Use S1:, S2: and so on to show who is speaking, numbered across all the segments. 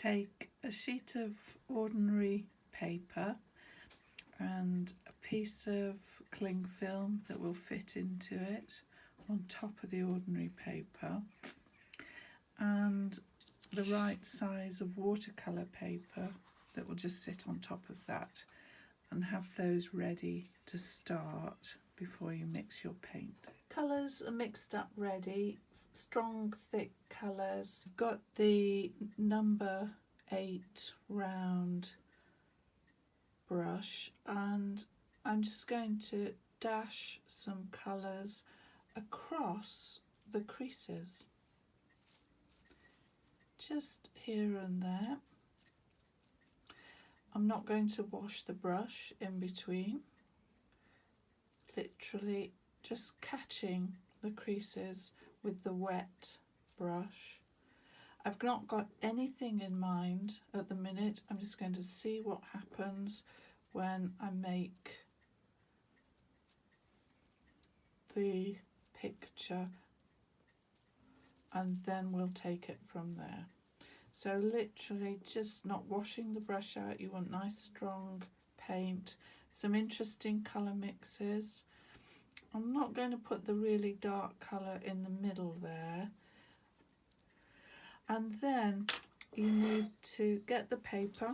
S1: take a sheet of ordinary paper and a piece of cling film that will fit into it on top of the ordinary paper, and the right size of watercolour paper that will just sit on top of that, and have those ready to start before you mix your paint. Colours are mixed up ready, strong thick colours. Got the number 8 round brush, and I'm just going to dash some colours across the creases, just here and there. I'm not going to wash the brush in between, literally just catching the creases with the wet brush. I've not got anything in mind at the minute. I'm just going to see what happens when I make the picture, and then we'll take it from there. So literally just not washing the brush out. You want nice strong paint, some interesting colour mixes. I'm not going to put the really dark colour in the middle there. And then you need to get the paper.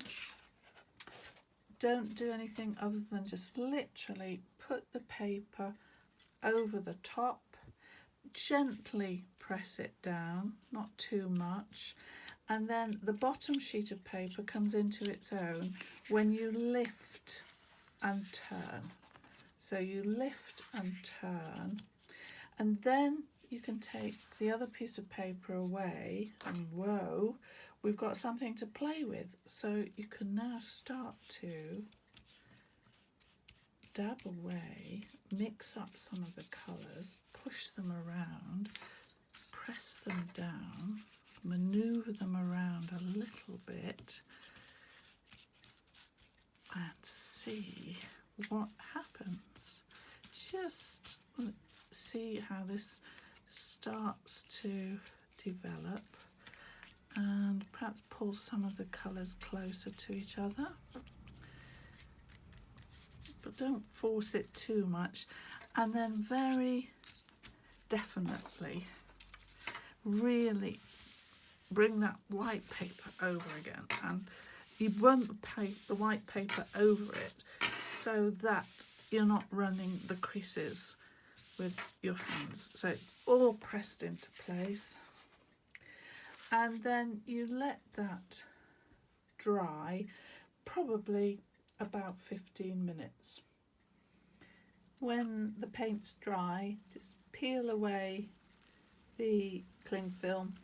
S1: Don't do anything other than just literally put the paper over the top, gently press it down, not too much, and then the bottom sheet of paper comes into its own when you lift and turn. So you lift and turn, and then you can take the other piece of paper away, and whoa, we've got something to play with. So you can now start to dab away, mix up some of the colours, push them around, press them down, manoeuvre them around a little bit, and see what happens. Just see how this starts to develop, and perhaps pull some of the colours closer to each other, but don't force it too much. And then very definitely really bring that white paper over again, and you want the white paper over it so that you're not running the creases with your hands. So it's all pressed into place, and then you let that dry probably about 15 minutes. When the paint's dry, just peel away the cling film,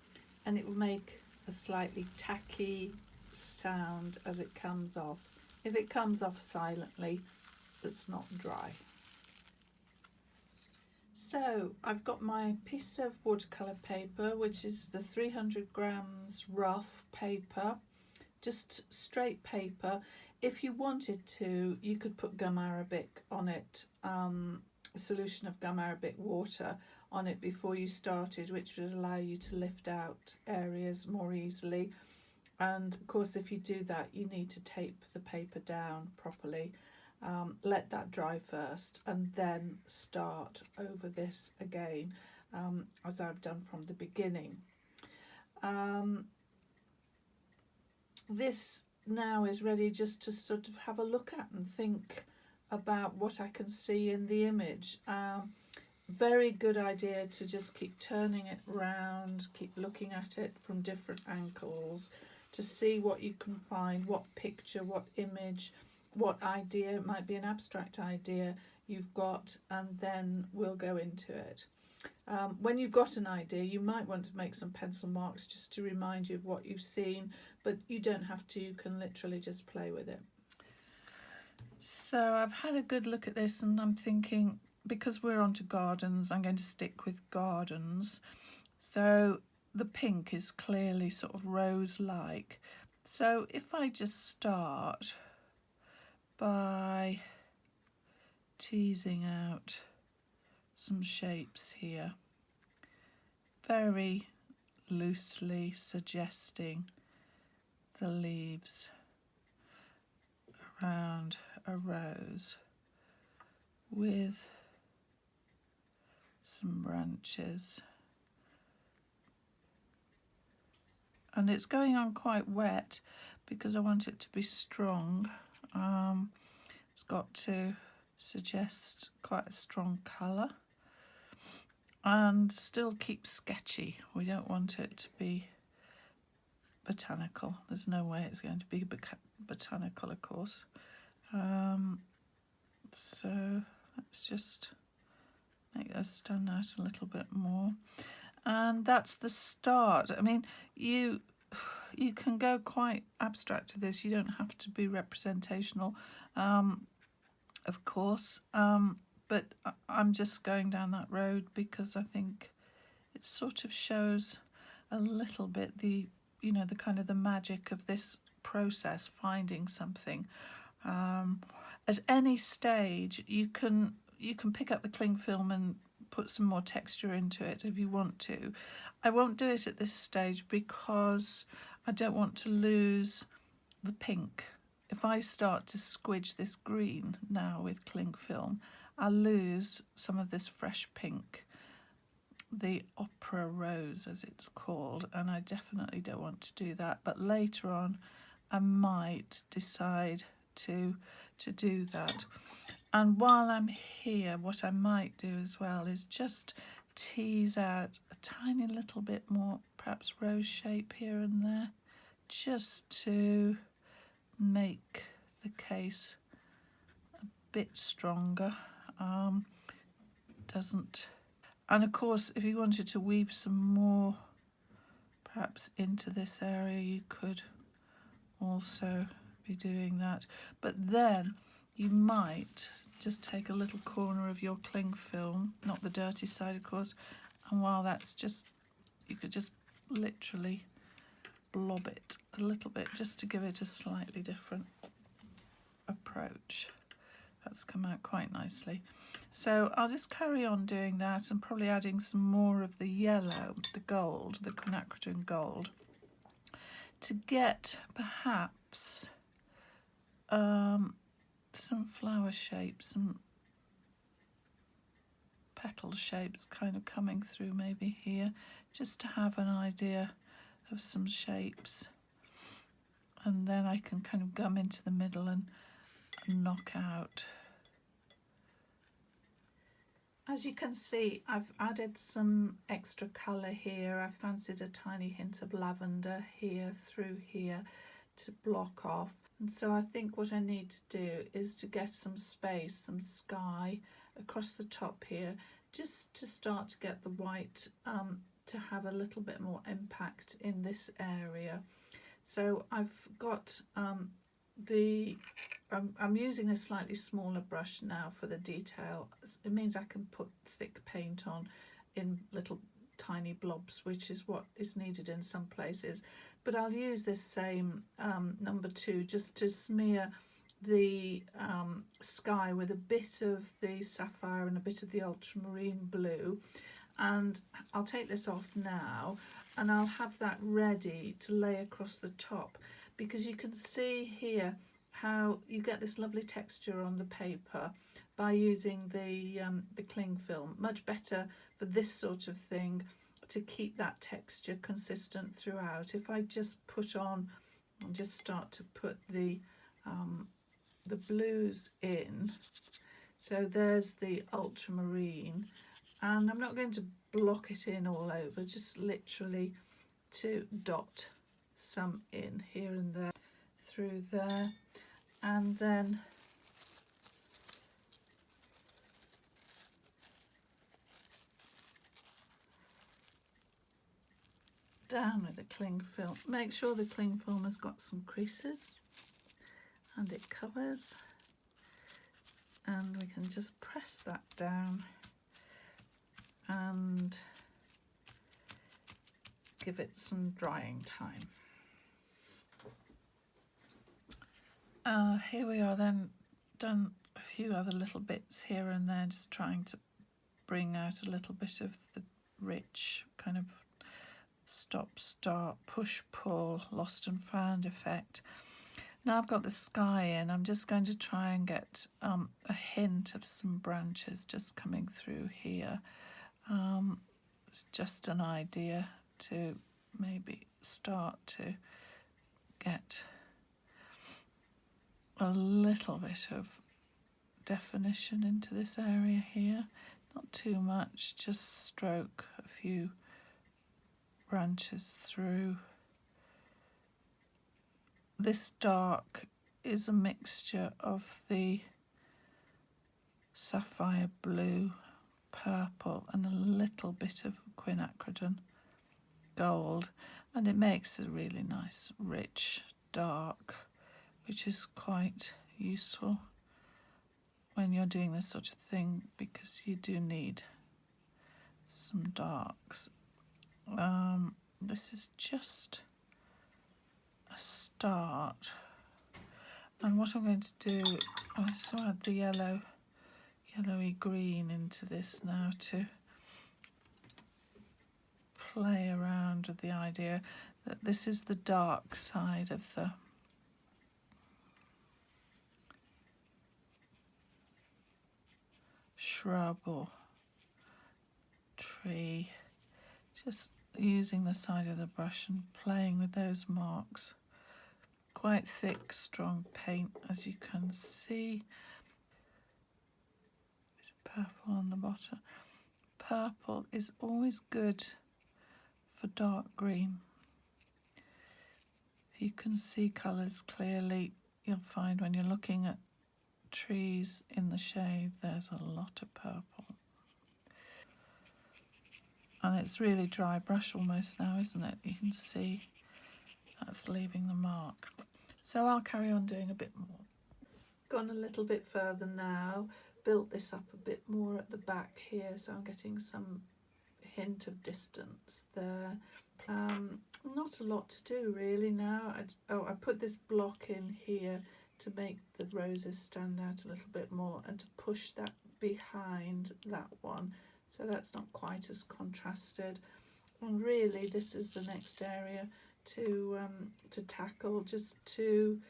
S1: and it will make a slightly tacky sound as it comes off. If it comes off silently, it's not dry. So I've got my piece of watercolour paper, which is the 300 grams rough paper, just straight paper. If you wanted to, you could put gum arabic on it, a solution of gum arabic water on it before you started, which would allow you to lift out areas more easily. And of course, if you do that, you need to tape the paper down properly. Let that dry first, and then start over this again, as I've done from the beginning. This now is ready just to sort of have a look at and think about what I can see in the image. Very good idea to just keep turning it round, keep looking at it from different angles to see what you can find, what picture, what image, what idea. It might be an abstract idea you've got, and then we'll go into it. When you've got an idea, you might want to make some pencil marks just to remind you of what you've seen, but you don't have to. You can literally just play with it. So I've had a good look at this, and I'm thinking, because we're onto gardens, I'm going to stick with gardens. So the pink is clearly sort of rose-like. So if I just start by teasing out some shapes here, very loosely suggesting the leaves around a rose with some branches. And it's going on quite wet because I want it to be strong. It's got to suggest quite a strong colour and still keep sketchy. We don't want it to be botanical. There's no way it's going to be botanical, of course. So let's just make those stand out a little bit more. And that's the start. I mean, you can go quite abstract with this. You don't have to be representational, of course. But I'm just going down that road because I think it sort of shows a little bit the kind of the magic of this process, finding something. At any stage, you can pick up the cling film and put some more texture into it if you want to. I won't do it at this stage because I don't want to lose the pink. If I start to squidge this green now with cling film, I'll lose some of this fresh pink, the opera rose as it's called, and I definitely don't want to do that. But later on I might decide to do that. And while I'm here, what I might do as well is just tease out a tiny little bit more, perhaps rose shape here and there, just to make the case a bit stronger. Doesn't, and of course, if you wanted to weave some more perhaps into this area, you could also be doing that. But then you might just take a little corner of your cling film, not the dirty side of course, and while that's just, you could just literally blob it a little bit just to give it a slightly different approach. That's come out quite nicely. So I'll just carry on doing that and probably adding some more of the yellow, the gold, the quinacridone gold, to get perhaps some flower shapes, some petal shapes kind of coming through maybe here, just to have an idea of some shapes. And then I can kind of gum into the middle and knock out. As you can see, I've added some extra colour here. I fancied a tiny hint of lavender here through here to block off. And so I think what I need to do is to get some space, some sky across the top here, just to start to get the white to have a little bit more impact in this area. So I've got I'm using a slightly smaller brush now for the detail. It means I can put thick paint on in little tiny blobs, which is what is needed in some places. But I'll use this same number 2 just to smear the sky with a bit of the sapphire and a bit of the ultramarine blue. And I'll take this off now and I'll have that ready to lay across the top, because you can see here how you get this lovely texture on the paper by using the cling film. Much better for this sort of thing to keep that texture consistent throughout. If I just put on and just start to put the blues in, so there's the ultramarine, and I'm not going to block it in all over, just literally to dot some in here and there through there, and then down with the cling film. Make sure the cling film has got some creases and it covers, and we can just press that down and give it some drying time. Here we are then, done a few other little bits here and there, just trying to bring out a little bit of the rich kind of stop, start, push, pull, lost and found effect. Now I've got the sky in, I'm just going to try and get a hint of some branches just coming through here. It's just an idea to maybe start to get a little bit of definition into this area here. Not too much, just stroke a few branches through. This dark is a mixture of the sapphire blue, purple and a little bit of quinacridone gold, and it makes a really nice rich dark, which is quite useful when you're doing this sort of thing because you do need some darks. This is just a start, and what I'm going to do, I just add the yellowy green into this now to play around with the idea that this is the dark side of the shrub or tree. Just using the side of the brush and playing with those marks. Quite thick, strong paint, as you can see. Bit of purple on the bottom. Purple is always good for dark green. If you can see colours clearly, you'll find when you're looking at trees in the shade, there's a lot of purple. And it's really dry brush almost now, isn't it? You can see that's leaving the mark. So I'll carry on doing a bit more. Gone a little bit further now, built this up a bit more at the back here, so I'm getting some hint of distance there. Not a lot to do really now. I put this block in here to make the roses stand out a little bit more and to push that behind that one, so that's not quite as contrasted. And really this is the next area to tackle, just to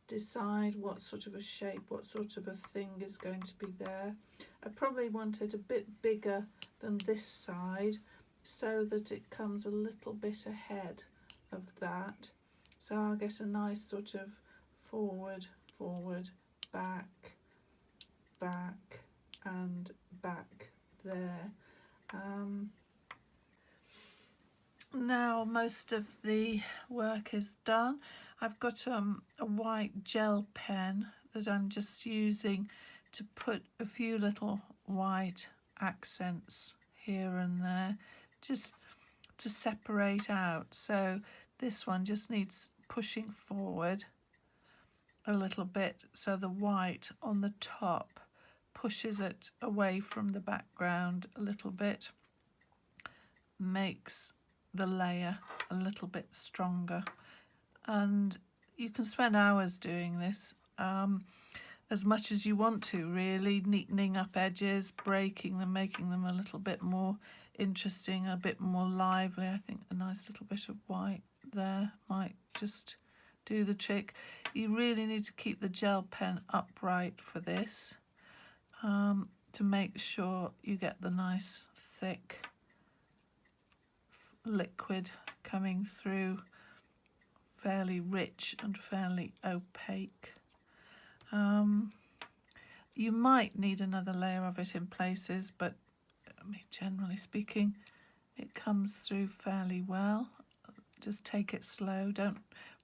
S1: decide what sort of a shape, what sort of a thing is going to be there. I probably want it a bit bigger than this side so that it comes a little bit ahead of that. So I'll get a nice sort of forward, back, back and back there. Now most of the work is done. I've got a white gel pen that I'm just using to put a few little white accents here and there, just to separate out. So this one just needs pushing forward a little bit so the white on the top pushes it away from the background a little bit, makes the layer a little bit stronger. And you can spend hours doing this, as much as you want to really, neatening up edges, breaking them, making them a little bit more interesting, a bit more lively. I think a nice little bit of white there might just do the trick. You really need to keep the gel pen upright for this, to make sure you get the nice thick liquid coming through, fairly rich and fairly opaque. You might need another layer of it in places, but I mean, generally speaking, it comes through fairly well. Just take it slow, don't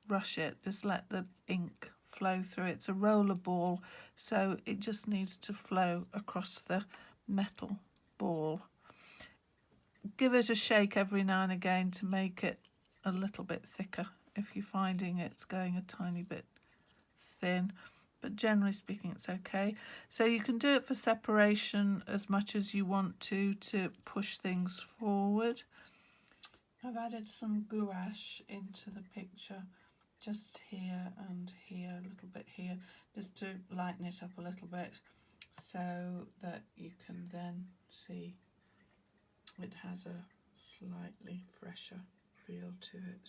S1: rush it, just let the ink flow through. It's a roller ball, so it just needs to flow across the metal ball. Give it a shake every now and again to make it a little bit thicker if you're finding it's going a tiny bit thin, but generally speaking it's okay. So you can do it for separation as much as you want to push things forward. I've added some gouache into the picture, just here and here, a little bit here, just to lighten it up a little bit so that you can then see it has a slightly fresher feel to it.